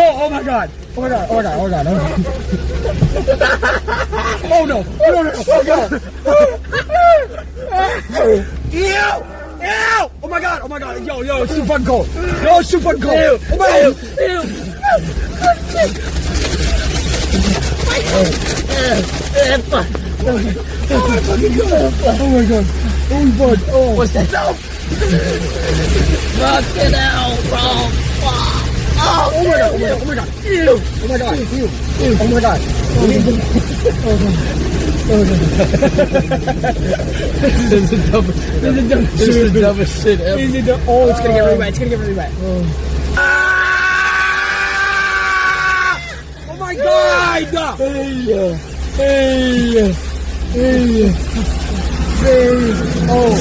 Yo, oh my god. Oh my god, oh my god, oh my god. Oh no, no, no, oh god. Ew, ew. Oh my god, yo, it's too fucking cold. Yo, it's too fucking cold. Oh my god. Oh my god. Oh fuck. Oh. What's that? No. Fuck it out, bro. Oh my god, oh my god, oh my god. Ew. Oh my god, ew. Ew. Oh my god. Oh my god. This is the dumbest shit ever. Oh, it's gonna get really wet. It's gonna get really wet. Oh my god! Hey. Oh.